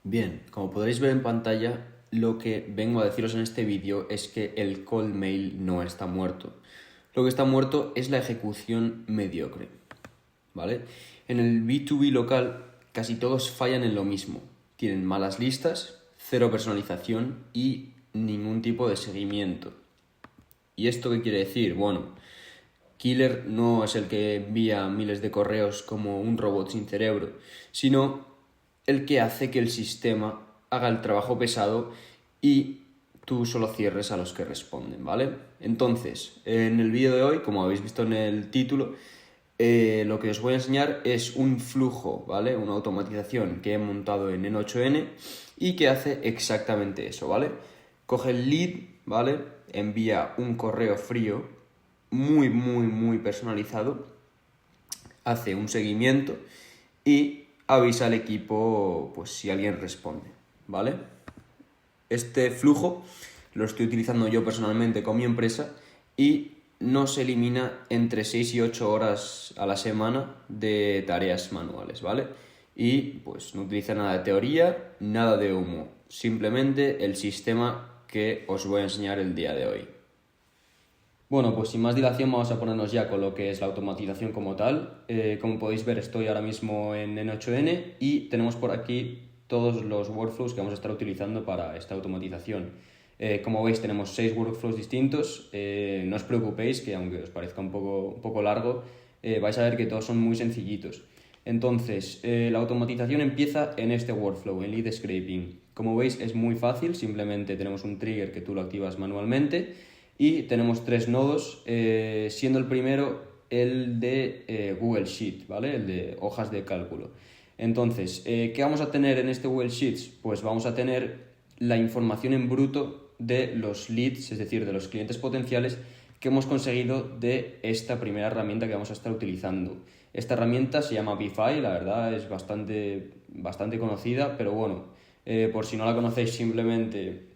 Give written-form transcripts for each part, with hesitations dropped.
Bien, como podréis ver en pantalla, lo que vengo a deciros en este vídeo es que el cold mail no está muerto. Lo que está muerto es la ejecución mediocre, ¿vale? En el B2B local casi todos fallan en lo mismo. Tienen malas listas, cero personalización y ningún tipo de seguimiento. ¿Y esto qué quiere decir? Bueno, Killer no es el que envía miles de correos como un robot sin cerebro, sino el que hace que el sistema haga el trabajo pesado y tú solo cierres a los que responden, ¿vale? Entonces, en el vídeo de hoy, como habéis visto en el título, lo que os voy a enseñar es un flujo, ¿vale? Una automatización que he montado en N8N y que hace exactamente eso, ¿vale? Coge el lead, ¿vale? Envía un correo frío muy personalizado, hace un seguimiento y avisa al equipo pues si alguien responde, ¿vale? Este flujo lo estoy utilizando yo personalmente con mi empresa y nos elimina entre 6 y 8 horas a la semana de tareas manuales, ¿vale? Y pues no utiliza nada de teoría, nada de humo, simplemente el sistema que os voy a enseñar el día de hoy. Bueno, pues sin más dilación vamos a ponernos ya con lo que es la automatización como tal. Como podéis ver, estoy ahora mismo en N8N y tenemos por aquí todos los workflows que vamos a estar utilizando para esta automatización. Como veis, tenemos 6 workflows distintos. No os preocupéis, que aunque os parezca un poco largo, vais a ver que todos son muy sencillitos. Entonces, la automatización empieza en este workflow, en lead scraping. Como veis, es muy fácil, simplemente tenemos un trigger que tú lo activas manualmente y tenemos 3 nodos, siendo el primero el de Google Sheet, ¿vale? El de hojas de cálculo. Entonces, ¿qué vamos a tener en este Google Sheets? Pues vamos a tener la información en bruto de los leads, es decir, de los clientes potenciales que hemos conseguido de esta primera herramienta que vamos a estar utilizando. Esta herramienta se llama Bify, la verdad es bastante conocida, pero bueno, por si no la conocéis, simplemente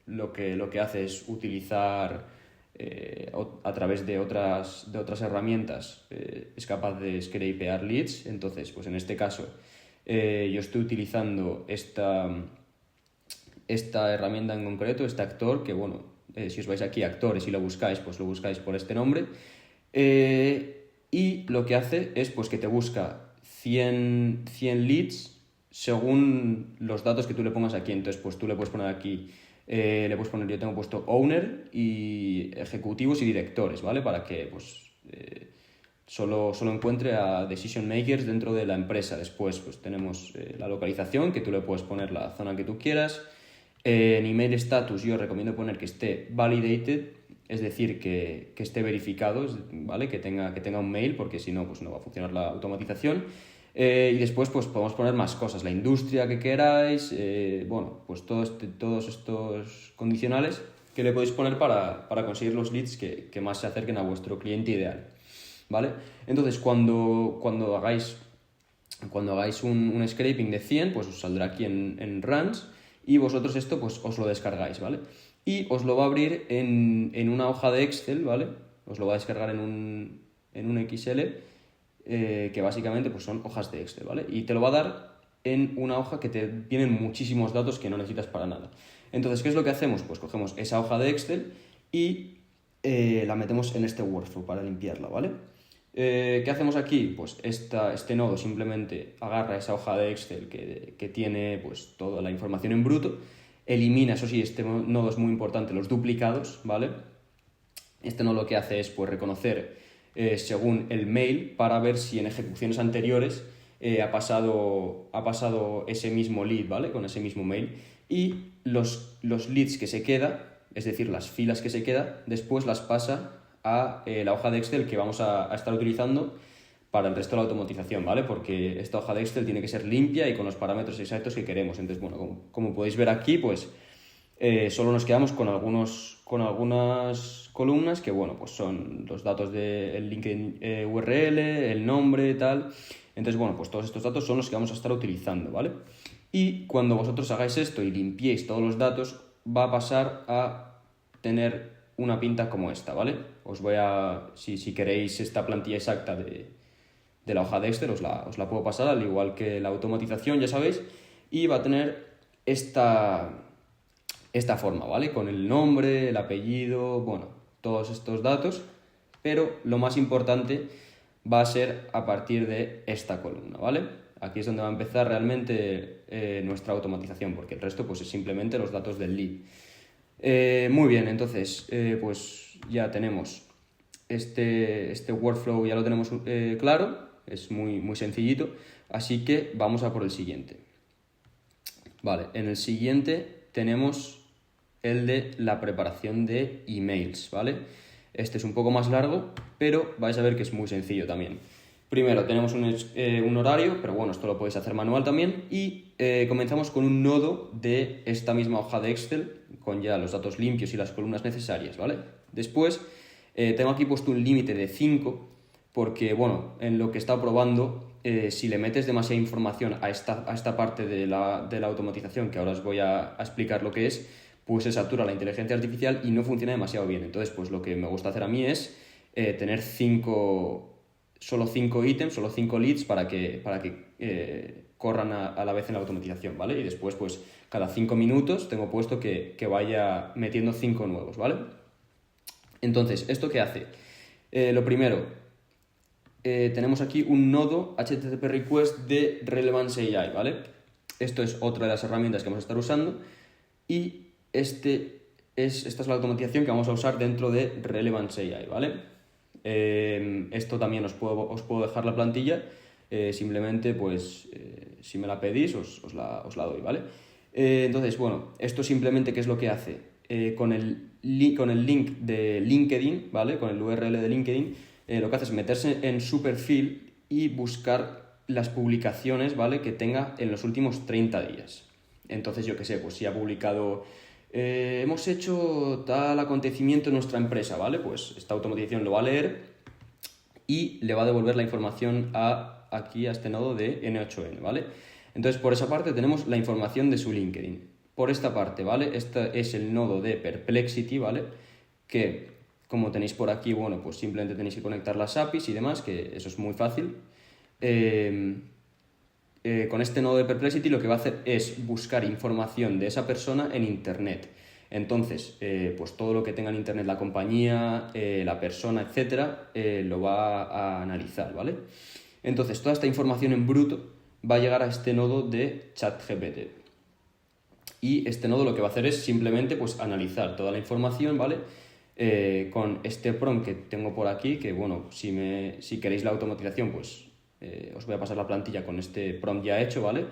lo que hace es utilizar a través de otras herramientas, es capaz de scrapear leads. Entonces, pues en este caso yo estoy utilizando esta herramienta en concreto, este actor, que bueno, si os vais aquí a actores y lo buscáis, pues lo buscáis por este nombre. Y lo que hace es pues que te busca 100 leads según los datos que tú le pongas aquí. Entonces, pues tú le puedes poner aquí, yo tengo puesto owner y ejecutivos y directores, ¿vale? Para que pues solo encuentre a decision makers dentro de la empresa. Después pues tenemos la localización, que tú le puedes poner la zona que tú quieras. En email status yo recomiendo poner que esté validated, es decir, que esté verificado, ¿vale? Que tenga un mail, porque si no, pues no va a funcionar la automatización. Y después pues podemos poner más cosas, la industria que queráis, bueno, pues todos estos condicionales que le podéis poner para conseguir los leads que más se acerquen a vuestro cliente ideal, ¿vale? Entonces cuando hagáis un scraping de 100, pues os saldrá aquí en runs y vosotros esto pues os lo descargáis, ¿vale? Y os lo va a abrir en una hoja de Excel, ¿vale? Os lo va a descargar en un XL, que básicamente pues son hojas de Excel, ¿vale? Y te lo va a dar en una hoja que te vienen muchísimos datos que no necesitas para nada. Entonces, ¿qué es lo que hacemos? Pues cogemos esa hoja de Excel y la metemos en este workflow para limpiarla, ¿vale? ¿Qué hacemos aquí? Pues este nodo simplemente agarra esa hoja de Excel que tiene pues toda la información en bruto, elimina, eso sí, este nodo es muy importante, los duplicados, ¿vale? Este nodo lo que hace es pues reconocer según el mail para ver si en ejecuciones anteriores ha pasado ese mismo lead, ¿vale? Con ese mismo mail. Y los leads que se queda, es decir, las filas que se queda, después las pasa a la hoja de Excel que vamos a estar utilizando para el resto de la automatización, ¿vale? Porque esta hoja de Excel tiene que ser limpia y con los parámetros exactos que queremos. Entonces, bueno, como podéis ver aquí, pues solo nos quedamos con algunas columnas que, bueno, pues son los datos del LinkedIn URL, el nombre, tal. Entonces, bueno, pues todos estos datos son los que vamos a estar utilizando, ¿vale? Y cuando vosotros hagáis esto y limpiéis todos los datos, va a pasar a tener una pinta como esta, ¿vale? Os voy a, si queréis esta plantilla exacta de la hoja de Excel, os la puedo pasar, al igual que la automatización, ya sabéis. y va a tener esta forma, ¿vale? Con el nombre, el apellido, bueno, todos estos datos, pero lo más importante va a ser a partir de esta columna, ¿vale? Aquí es donde va a empezar realmente nuestra automatización, porque el resto pues es simplemente los datos del lead. Muy bien, entonces pues ya tenemos este workflow, ya lo tenemos claro, es muy sencillito, así que vamos a por el siguiente. Vale, en el siguiente tenemos el de la preparación de emails, ¿vale? Este es un poco más largo, pero vais a ver que es muy sencillo también. Primero tenemos un horario, pero bueno, esto lo podéis hacer manual también, y comenzamos con un nodo de esta misma hoja de Excel, con ya los datos limpios y las columnas necesarias, ¿vale? Después tengo aquí puesto un límite de 5, porque bueno, en lo que he estado probando, si le metes demasiada información a esta parte de la automatización, que ahora os voy a explicar lo que es, pues se satura la inteligencia artificial y no funciona demasiado bien. Entonces, pues lo que me gusta hacer a mí es tener solo 5 ítems, solo 5 leads para que corran a la vez en la automatización, ¿vale? Y después, pues cada 5 minutos tengo puesto que vaya metiendo 5 nuevos, ¿vale? Entonces, ¿esto qué hace? Lo primero, tenemos aquí un nodo HTTP request de Relevance AI, ¿vale? Esto es otra de las herramientas que vamos a estar usando y esta es la automatización que vamos a usar dentro de Relevance AI, ¿vale? Esto también os puedo dejar la plantilla, simplemente pues si me la pedís os la doy, ¿vale? Entonces, bueno, esto simplemente ¿qué es lo que hace? Con el link de LinkedIn, ¿vale? Con el URL de LinkedIn, lo que hace es meterse en su perfil y buscar las publicaciones, ¿vale? Que tenga en los últimos 30 días. Entonces, yo qué sé, pues si ha publicado hemos hecho tal acontecimiento en nuestra empresa, ¿vale? Pues esta automatización lo va a leer y le va a devolver la información aquí a este nodo de N8N, ¿vale? Entonces, por esa parte tenemos la información de su LinkedIn. Por esta parte, ¿vale? Este es el nodo de Perplexity, ¿vale? Que, como tenéis por aquí, bueno, pues simplemente tenéis que conectar las APIs y demás, que eso es muy fácil. Con este nodo de Perplexity lo que va a hacer es buscar información de esa persona en Internet. Entonces, pues todo lo que tenga en Internet la compañía, la persona, etcétera, lo va a analizar, ¿vale? Entonces, toda esta información en bruto va a llegar a este nodo de ChatGPT. Y este nodo lo que va a hacer es simplemente pues analizar toda la información, ¿vale? Con este prompt que tengo por aquí, que bueno, si queréis la automatización, pues os voy a pasar la plantilla con este prompt ya hecho, ¿vale?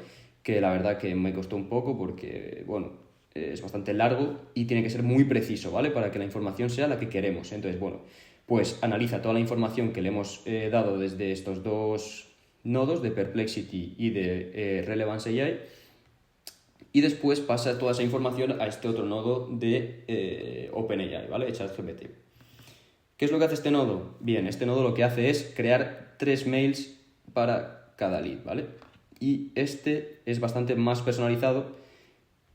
Que la verdad que me costó un poco porque, bueno, es bastante largo y tiene que ser muy preciso, ¿vale? Para que la información sea la que queremos. Entonces, bueno, pues analiza toda la información que le hemos dado desde estos dos nodos de Perplexity y de Relevance AI y después pasa toda esa información a este otro nodo de OpenAI, ¿vale? ChatGPT. ¿Qué es lo que hace este nodo? Bien, este nodo lo que hace es crear 3 mails para cada lead, ¿vale? Y este es bastante más personalizado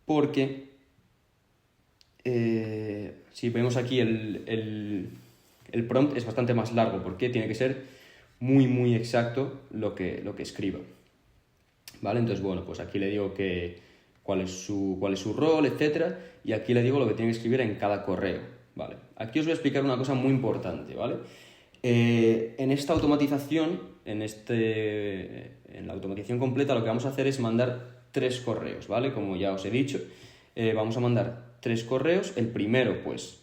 porque si vemos aquí el prompt es bastante más largo porque tiene que ser muy exacto lo que escriba, ¿vale? Entonces, bueno, pues aquí le digo cuál es su rol, etcétera, y aquí le digo lo que tiene que escribir en cada correo, ¿vale? Aquí os voy a explicar una cosa muy importante, ¿vale? En esta automatización, en la automatización completa, lo que vamos a hacer es mandar 3 correos, ¿vale? Como ya os he dicho, vamos a mandar 3 correos. El primero, pues,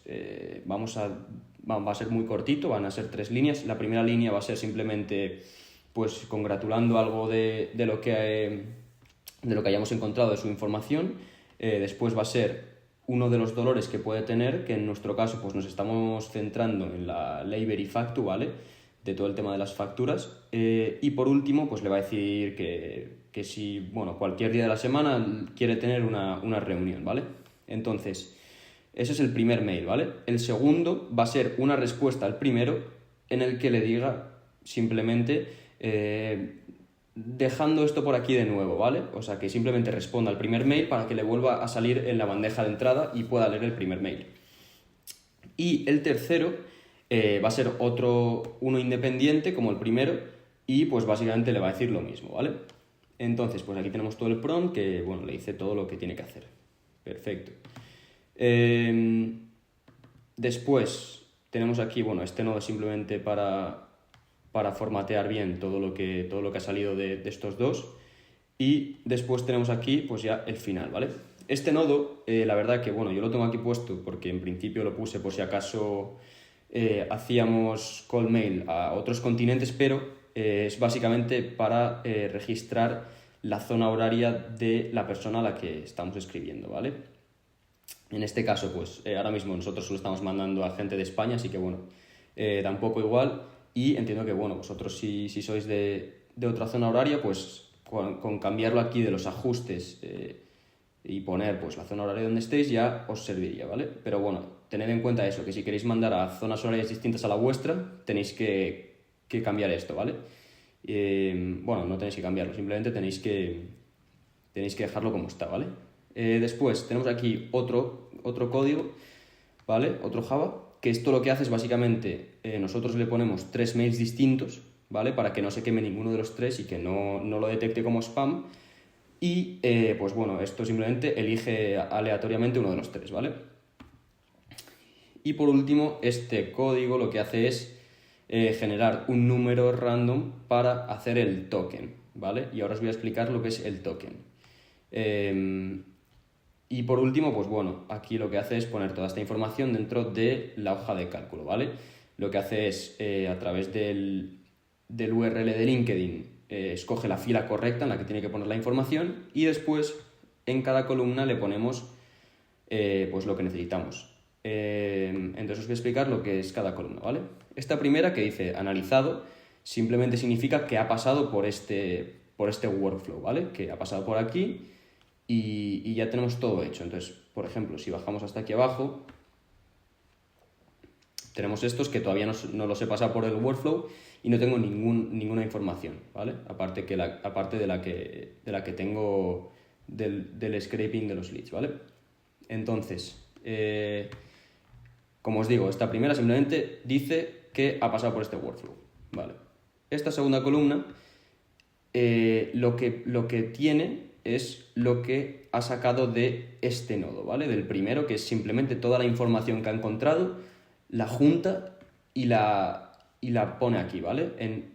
va a ser muy cortito, van a ser 3 líneas. La primera línea va a ser simplemente, pues, congratulando algo de lo que hayamos encontrado de su información. Después va a ser uno de los dolores que puede tener, que en nuestro caso pues nos estamos centrando en la labor y factu, ¿vale? De todo el tema de las facturas. Y por último, pues le va a decir que si, bueno, cualquier día de la semana quiere tener una reunión, ¿vale? Entonces, ese es el primer mail, ¿vale? El segundo va a ser una respuesta al primero en el que le diga simplemente dejando esto por aquí de nuevo, ¿vale? O sea, que simplemente responda al primer mail para que le vuelva a salir en la bandeja de entrada y pueda leer el primer mail. Y el tercero va a ser uno independiente como el primero y pues básicamente le va a decir lo mismo, ¿vale? Entonces, pues aquí tenemos todo el prompt que, bueno, le dice todo lo que tiene que hacer. Perfecto. Después tenemos aquí, bueno, este nodo simplemente para formatear bien todo lo que ha salido de estos dos. Y después tenemos aquí, pues ya el final, ¿vale? Este nodo, la verdad que, bueno, yo lo tengo aquí puesto porque en principio lo puse por si acaso hacíamos call mail a otros continentes, pero es básicamente para registrar la zona horaria de la persona a la que estamos escribiendo, ¿vale? En este caso, pues ahora mismo nosotros solo estamos mandando a gente de España, así que bueno, tampoco igual. Y entiendo que, bueno, vosotros si sois de otra zona horaria, pues con cambiarlo aquí de los ajustes y poner pues la zona horaria donde estéis ya os serviría, ¿vale? Pero bueno, tened en cuenta eso, que si queréis mandar a zonas horarias distintas a la vuestra, tenéis que cambiar esto, ¿vale? Bueno, no tenéis que cambiarlo, simplemente tenéis que dejarlo como está, ¿vale? Después tenemos aquí otro código, ¿vale? Otro Java, que esto lo que hace es básicamente, nosotros le ponemos 3 mails distintos, ¿vale? Para que no se queme ninguno de los 3 y que no lo detecte como spam. Y, pues bueno, esto simplemente elige aleatoriamente uno de los 3, ¿vale? Y por último, este código lo que hace es generar un número random para hacer el token, ¿vale? Y ahora os voy a explicar lo que es el token. Y por último, pues bueno, aquí lo que hace es poner toda esta información dentro de la hoja de cálculo, ¿vale? Lo que hace es, a través del URL de LinkedIn, escoge la fila correcta en la que tiene que poner la información y después en cada columna le ponemos pues lo que necesitamos. Entonces os voy a explicar lo que es cada columna, ¿vale? Esta primera que dice analizado simplemente significa que ha pasado por este workflow, ¿vale? Que ha pasado por aquí y ya tenemos todo hecho. Entonces, por ejemplo, si bajamos hasta aquí abajo, tenemos estos que todavía no los he pasado por el workflow y no tengo ninguna información, ¿vale? Aparte de la que tengo del scraping de los leads, ¿vale? Entonces, como os digo, esta primera simplemente dice que ha pasado por este workflow, ¿vale? Esta segunda columna lo que tiene es lo que ha sacado de este nodo, ¿vale? Del primero, que es simplemente toda la información que ha encontrado, la junta y la pone aquí, ¿vale? En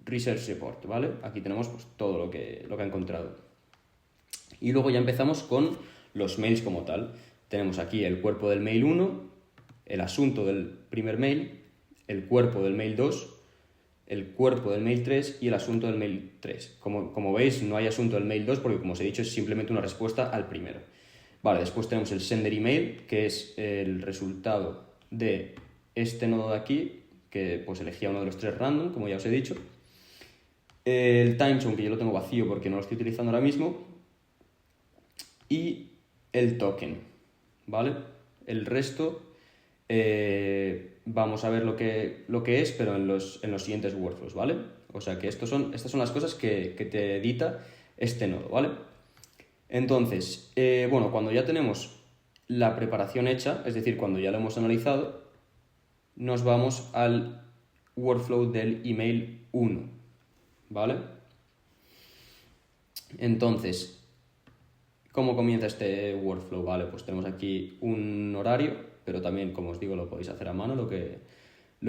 Research Report, ¿vale? Aquí tenemos pues, todo lo que ha encontrado. Y luego ya empezamos con los mails como tal. Tenemos aquí el cuerpo del mail 1, el asunto del primer mail, el cuerpo del mail 2, el cuerpo del mail 3 y el asunto del mail 3. Como veis, no hay asunto del mail 2 porque, como os he dicho, es simplemente una respuesta al primero. Vale, después tenemos el sender email, que es el resultado de este nodo de aquí, que pues elegía uno de los 3 random, como ya os he dicho. El timezone, que yo lo tengo vacío porque no lo estoy utilizando ahora mismo. Y el token, ¿vale? El resto vamos a ver lo que es, pero en los siguientes workflows, ¿vale? O sea que estas son las cosas que te edita este nodo, ¿vale? Entonces, bueno, cuando ya tenemos la preparación hecha, es decir, cuando ya lo hemos analizado, nos vamos al workflow del email 1, ¿vale? Entonces, ¿cómo comienza este workflow? Vale, pues tenemos aquí un horario, pero también, como os digo, lo podéis hacer a mano, lo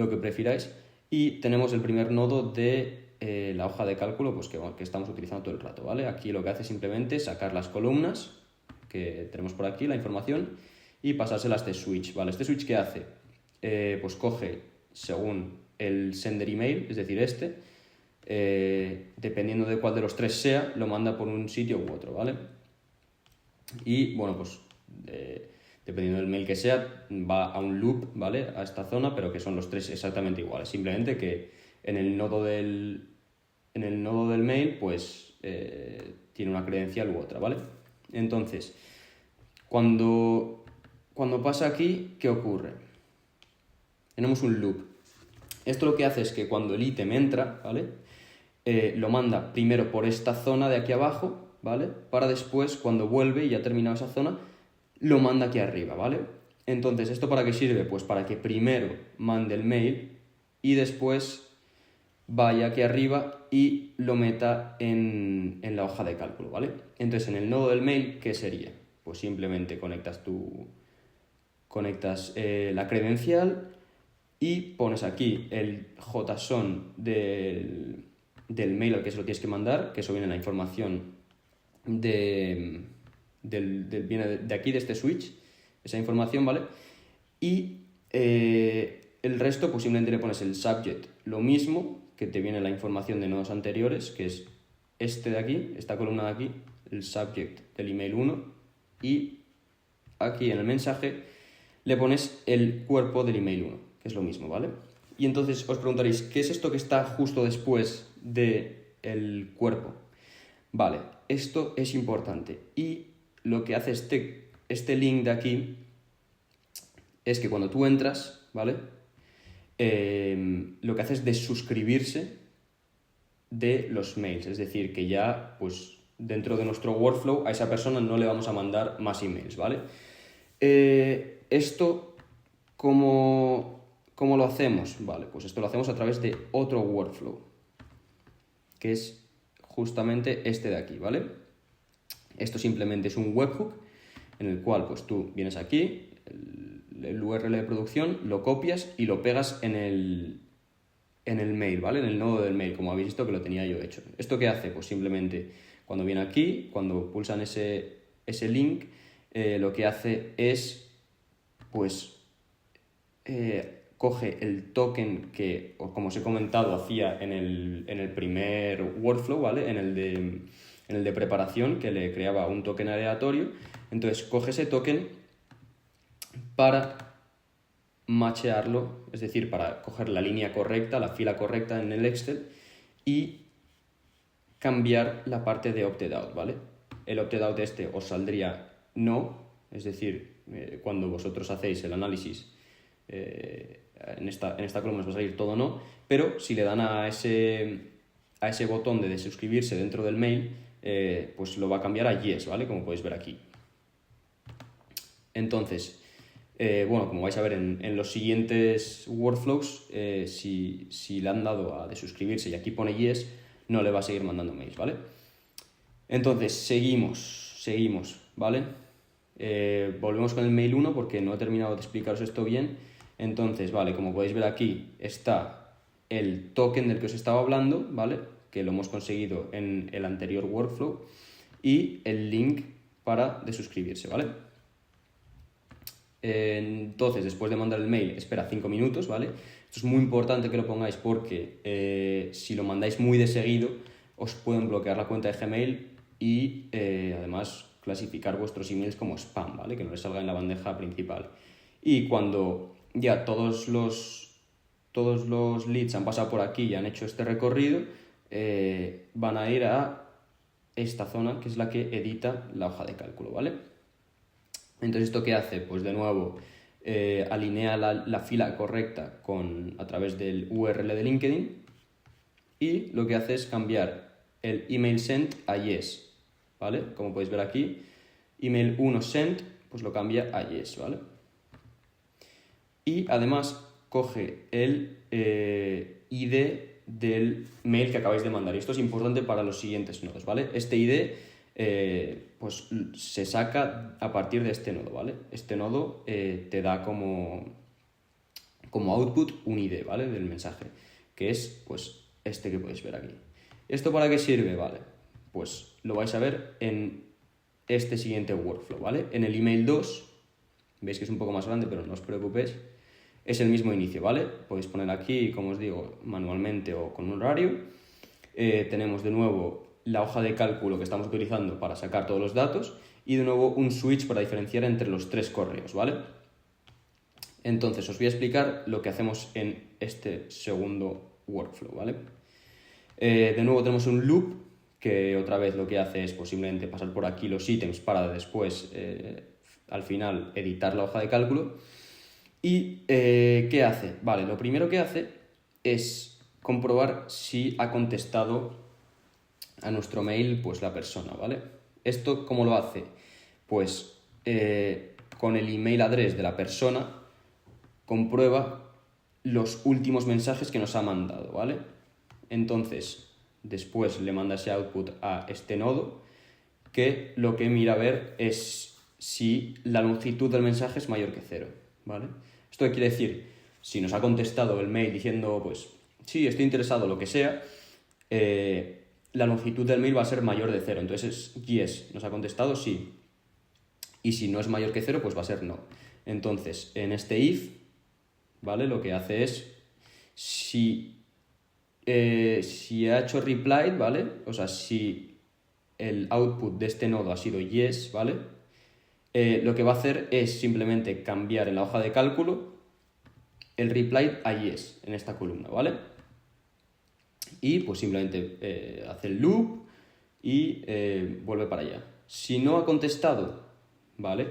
que prefiráis. Y tenemos el primer nodo de la hoja de cálculo pues que estamos utilizando todo el rato, ¿vale? Aquí lo que hace es simplemente sacar las columnas que tenemos por aquí, la información, y pasárselas a este switch, ¿vale? ¿Este switch qué hace? Pues coge según el sender email, es decir, dependiendo de cuál de los 3 sea, lo manda por un sitio u otro, ¿vale? Y bueno, pues dependiendo del mail que sea, va a un loop, ¿vale? A esta zona, pero que son los 3 exactamente iguales. Simplemente que en el nodo del mail, pues tiene una credencial u otra, ¿vale? Entonces, cuando pasa aquí, ¿qué ocurre? Tenemos un loop. Esto lo que hace es que cuando el ítem entra, ¿vale? Lo manda primero por esta zona de aquí abajo, ¿vale? Para después, cuando vuelve y ya ha terminado esa zona, lo manda aquí arriba, ¿vale? Entonces, ¿esto para qué sirve? Pues para que primero mande el mail y después vaya aquí arriba y lo meta en la hoja de cálculo, ¿vale? Entonces, en el nodo del mail, ¿qué sería? Pues simplemente conectas la credencial y pones aquí el JSON del mail al que se lo tienes que mandar, que eso viene en la información viene de aquí, de este switch, esa información, ¿vale? Y el resto, pues simplemente le pones el subject, lo mismo, que te viene la información de nodos anteriores, que es este de aquí, esta columna de aquí, el subject del email 1, y aquí en el mensaje le pones el cuerpo del email 1, que es lo mismo, ¿vale? Y entonces os preguntaréis, ¿qué es esto que está justo después del cuerpo? Vale, esto es importante. Y lo que hace este link de aquí es que cuando tú entras, ¿vale? Lo que hace es desuscribirse de los mails. Es decir, que ya, pues, dentro de nuestro workflow a esa persona no le vamos a mandar más emails, ¿vale? Esto, ¿cómo lo hacemos? Vale, pues esto lo hacemos a través de otro workflow, que es justamente este de aquí, ¿vale? Esto simplemente es un webhook en el cual pues tú vienes aquí, el URL de producción, lo copias y lo pegas en el mail, ¿vale? En el nodo del mail, como habéis visto que lo tenía yo hecho. ¿Esto qué hace? Pues simplemente cuando viene aquí, cuando pulsan ese link, lo que hace es, pues, coge el token que, como os he comentado, hacía en el primer workflow, ¿vale? En el de preparación, que le creaba un token aleatorio. Entonces coge ese token para machearlo, es decir, para coger la línea correcta, la fila correcta en el Excel y cambiar la parte de opted out, ¿vale? El opted out os saldría no, es decir, cuando vosotros hacéis el análisis, en esta columna os va a salir todo no, pero si le dan a ese botón de desuscribirse dentro del mail, pues lo va a cambiar a yes, ¿vale? Como podéis ver aquí. Entonces, bueno, como vais a ver en los siguientes workflows, si le han dado a desuscribirse y aquí pone yes, no le va a seguir mandando mails, ¿vale? Entonces, seguimos, ¿vale? Volvemos con el mail 1 porque no he terminado de explicaros esto bien. Entonces, vale, como podéis ver aquí está el token del que os estaba hablando, ¿vale? Que lo hemos conseguido en el anterior workflow, y el link para desuscribirse, ¿vale? Entonces, después de mandar el mail, espera 5 minutos, ¿vale? Esto es muy importante que lo pongáis porque si lo mandáis muy de seguido, os pueden bloquear la cuenta de Gmail y además clasificar vuestros emails como spam, ¿vale? Que no les salga en la bandeja principal. Y cuando ya todos los leads han pasado por aquí y han hecho este recorrido, van a ir a esta zona, que es la que edita la hoja de cálculo, ¿vale? Entonces, ¿esto qué hace? Pues de nuevo, alinea la fila correcta a través del URL de LinkedIn, y lo que hace es cambiar el email sent a yes, ¿vale? Como podéis ver aquí, email 1 sent, pues lo cambia a yes, ¿vale? Y además coge el ID del mail que acabáis de mandar. Y esto es importante para los siguientes nodos, ¿vale? Este ID pues se saca a partir de este nodo, ¿vale? Este nodo te da como output un ID, ¿vale? Del mensaje, que es pues este que podéis ver aquí. ¿Esto para qué sirve? Vale, pues lo vais a ver en este siguiente workflow, ¿vale? En el email 2, veis que es un poco más grande, pero no os preocupéis, es el mismo inicio, ¿vale? Podéis poner aquí, como os digo, manualmente o con un horario. Tenemos de nuevo la hoja de cálculo que estamos utilizando para sacar todos los datos y de nuevo un switch para diferenciar entre los 3 correos, ¿vale? Entonces os voy a explicar lo que hacemos en este segundo workflow, ¿vale? De nuevo tenemos un loop que otra vez lo que hace es posiblemente pasar por aquí los ítems para después, al final, editar la hoja de cálculo. ¿Y qué hace? Vale, lo primero que hace es comprobar si ha contestado a nuestro mail pues la persona, ¿vale? ¿Esto cómo lo hace? Pues con el email address de la persona comprueba los últimos mensajes que nos ha mandado, ¿vale? Entonces, después le manda ese output a este nodo, que lo que mira a ver es si la longitud del mensaje es mayor que 0, ¿vale? ¿Esto qué quiere decir? Si nos ha contestado el mail diciendo, pues, sí, estoy interesado, lo que sea, la longitud del mail va a ser mayor de 0. Entonces es yes, nos ha contestado sí. Y si no es mayor que 0, pues va a ser no. Entonces, en este if, ¿vale? Lo que hace es, si ha hecho replied, ¿vale? O sea, si el output de este nodo ha sido yes, ¿vale? Lo que va a hacer es simplemente cambiar en la hoja de cálculo el replied a yes en esta columna, ¿vale? Y pues simplemente hace el loop y vuelve para allá. Si no ha contestado, ¿vale?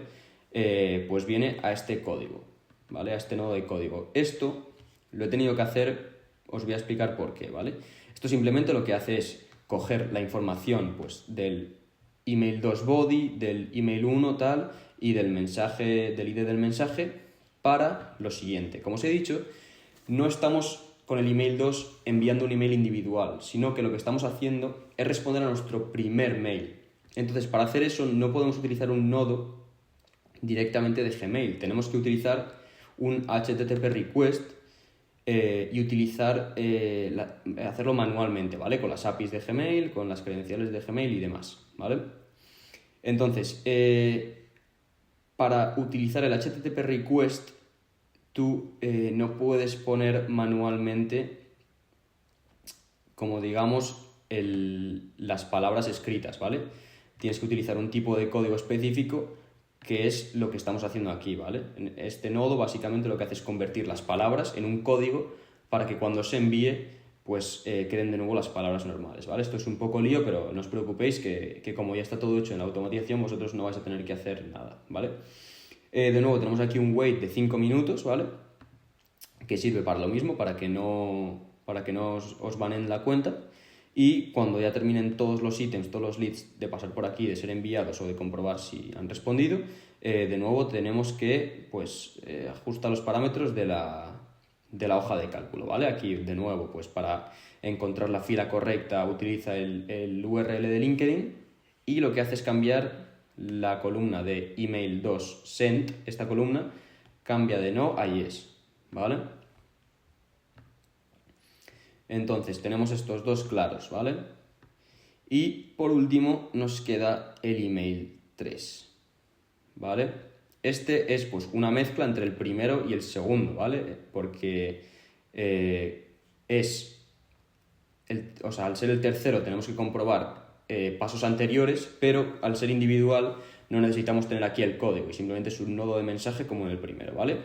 Pues viene a este código, ¿vale? A este nodo de código. Esto lo he tenido que hacer, os voy a explicar por qué, ¿vale? Esto simplemente lo que hace es coger la información, pues, del email 2 body, del email 1 tal, y del mensaje, del ID del mensaje, para lo siguiente. Como os he dicho, no estamos con el email 2 enviando un email individual, sino que lo que estamos haciendo es responder a nuestro primer mail. Entonces, para hacer eso no podemos utilizar un nodo directamente de Gmail. Tenemos que utilizar un HTTP request y utilizar, hacerlo manualmente, ¿vale? Con las APIs de Gmail, con las credenciales de Gmail y demás, ¿vale? Entonces, para utilizar el HTTP request, tú no puedes poner manualmente, como digamos, las palabras escritas, ¿vale? Tienes que utilizar un tipo de código específico, que es lo que estamos haciendo aquí, ¿vale? En este nodo básicamente lo que hace es convertir las palabras en un código para que cuando se envíe, pues queden de nuevo las palabras normales, ¿vale? Esto es un poco lío, pero no os preocupéis que como ya está todo hecho en la automatización, vosotros no vais a tener que hacer nada, ¿vale? De nuevo tenemos aquí un wait de 5 minutos, ¿vale? Que sirve para lo mismo, para que no os baneen la cuenta. Y cuando ya terminen todos los ítems, todos los leads de pasar por aquí, de ser enviados o de comprobar si han respondido, de nuevo tenemos que pues, ajustar los parámetros de la hoja de cálculo, ¿vale? Aquí, de nuevo, pues para encontrar la fila correcta utiliza el URL de LinkedIn y lo que hace es cambiar la columna de email 2 sent, esta columna cambia de no a yes, ¿vale? Entonces tenemos estos dos claros, ¿vale? Y por último nos queda el email 3, ¿vale? Este es pues una mezcla entre el primero y el segundo, ¿vale? Porque al ser el tercero tenemos que comprobar pasos anteriores, pero al ser individual no necesitamos tener aquí el código y simplemente es un nodo de mensaje como en el primero, ¿vale?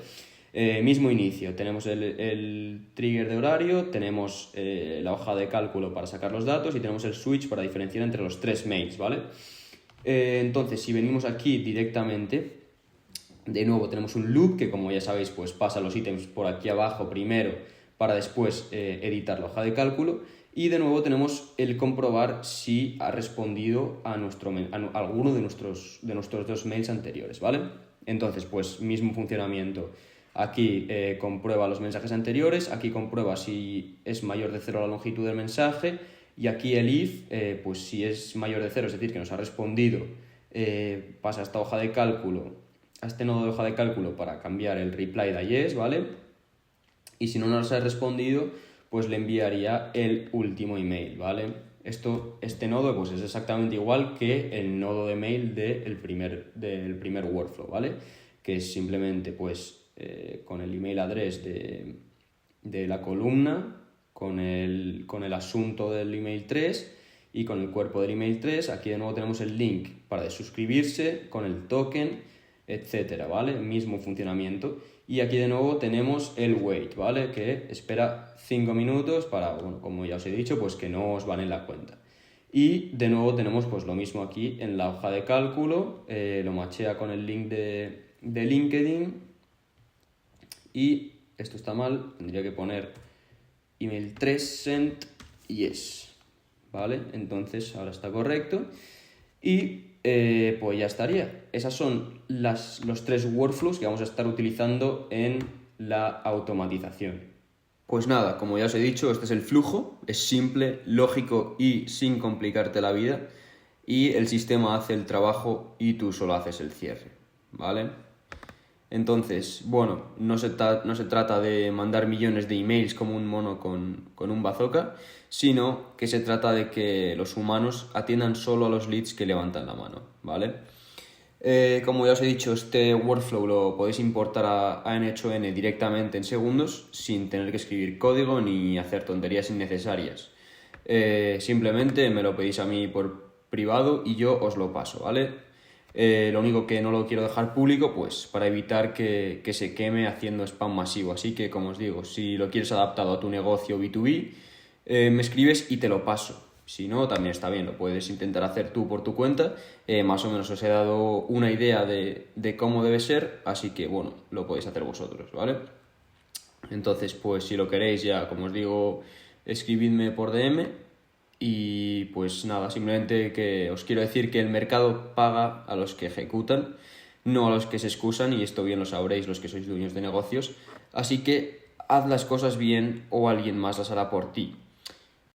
Mismo inicio, tenemos el trigger de horario, tenemos la hoja de cálculo para sacar los datos y tenemos el switch para diferenciar entre los tres mails, ¿vale? Entonces, si venimos aquí directamente, de nuevo tenemos un loop que, como ya sabéis, pues pasa los ítems por aquí abajo primero para después editar la hoja de cálculo. Y de nuevo tenemos el comprobar si ha respondido a alguno de nuestros dos mails anteriores, ¿vale? Entonces, pues mismo funcionamiento. Aquí comprueba los mensajes anteriores, aquí comprueba si es mayor de 0 la longitud del mensaje y aquí el if, pues si es mayor de 0, es decir, que nos ha respondido, pasa a esta hoja de cálculo, a este nodo de hoja de cálculo para cambiar el reply de yes, ¿vale? Y si no nos ha respondido, pues le enviaría el último email, ¿vale? Este nodo pues es exactamente igual que el nodo de mail del primer workflow, ¿vale? Que es simplemente pues con el email address de la columna, con el asunto del email 3 y con el cuerpo del email 3. Aquí de nuevo tenemos el link para suscribirse con el token, etcétera, ¿vale? Mismo funcionamiento. Y aquí de nuevo tenemos el wait, ¿vale? Que espera 5 minutos para, bueno, como ya os he dicho, pues que no os baneen la cuenta. Y de nuevo tenemos pues lo mismo aquí en la hoja de cálculo, lo machea con el link de LinkedIn y esto está mal, tendría que poner email 3 sent yes, ¿vale? Entonces ahora está correcto y pues ya estaría. Esas son los tres workflows que vamos a estar utilizando en la automatización. Pues nada, como ya os he dicho, este es el flujo, es simple, lógico y sin complicarte la vida, y el sistema hace el trabajo y tú solo haces el cierre, ¿vale? Entonces, bueno, no se trata de mandar millones de emails como un mono con un bazooka, sino que se trata de que los humanos atiendan solo a los leads que levantan la mano, ¿vale? Como ya os he dicho, este workflow lo podéis importar a N8N directamente en segundos sin tener que escribir código ni hacer tonterías innecesarias. Simplemente me lo pedís a mí por privado y yo os lo paso, ¿vale? Lo único que no lo quiero dejar público, pues para evitar que se queme haciendo spam masivo. Así que, como os digo, si lo quieres adaptado a tu negocio B2B, me escribes y te lo paso. Si no, también está bien, lo puedes intentar hacer tú por tu cuenta. Más o menos os he dado una idea de cómo debe ser, así que bueno, lo podéis hacer vosotros, ¿vale? Entonces, pues si lo queréis ya, como os digo, escribidme por DM y pues nada, simplemente que os quiero decir que el mercado paga a los que ejecutan, no a los que se excusan, y esto bien lo sabréis los que sois dueños de negocios, así que haz las cosas bien o alguien más las hará por ti.